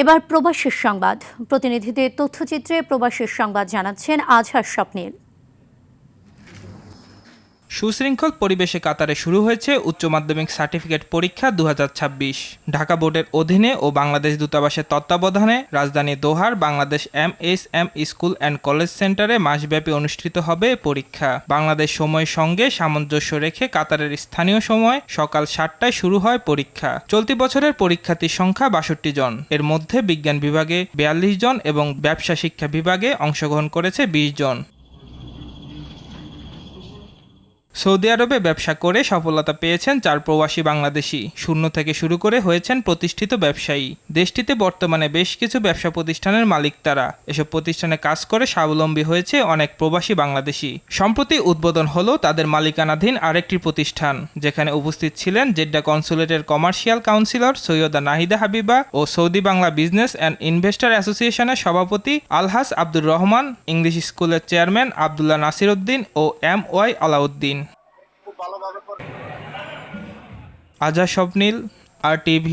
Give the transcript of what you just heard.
এবার প্রবাসীর সংবাদ। প্রতিনিধিদের তথ্যচিত্রে প্রবাসীর সংবাদ জানাচ্ছেন আজহার স্বপ্নীল। সুশৃঙ্খল পরিবেশে কাতারে শুরু হয়েছে উচ্চ মাধ্যমিক সার্টিফিকেট পরীক্ষা 2026। ঢাকা বোর্ডের অধীনে ও বাংলাদেশ দূতাবাসের তত্ত্বাবধানে রাজধানী দোহার Bangladesh MSM school and college সেন্টারে মাসব্যাপী অনুষ্ঠিত হবে পরীক্ষা। বাংলাদেশ সময়ের সঙ্গে সামঞ্জস্য রেখে কাতারের স্থানীয় সময় সকাল 7টায় শুরু হয় পরীক্ষা। চলতি বছরের পরীক্ষার্থীর সংখ্যা 62 জন। এর মধ্যে বিজ্ঞান বিভাগে 42 জন এবং ব্যবসা শিক্ষা বিভাগে অংশগ্রহণ করেছে 20 জন। সৌদি আরবে ব্যবসা করে সফলতা পেয়েছেন 4 প্রবাসী বাংলাদেশি। শূন্য থেকে শুরু করে হয়েছেন প্রতিষ্ঠিত ব্যবসায়ী। দেশটিতে বর্তমানে বেশ কিছু ব্যবসা প্রতিষ্ঠানের মালিক তারা। এসব প্রতিষ্ঠানে কাজ করে স্বাবলম্বী হয়েছে অনেক প্রবাসী বাংলাদেশি। সম্প্রতি উদ্বোধন হলো তাদের মালিকানাধীন আরেকটি প্রতিষ্ঠান, যেখানে উপস্থিত ছিলেন জেড্ডা কনসুলেটের কমার্শিয়াল কাউন্সিলর সৈয়দা নাহিদা হাবিবা ও Saudi Bangla business and investor অ্যাসোসিয়েশনের সভাপতি আলহাজ আব্দুর রহমান, ইংলিশ স্কুলের চেয়ারম্যান আবদুল্লাহ নাসির উদ্দিন ও MY আলাউদ্দিন। আজহার স্বপ্নীল, RTV।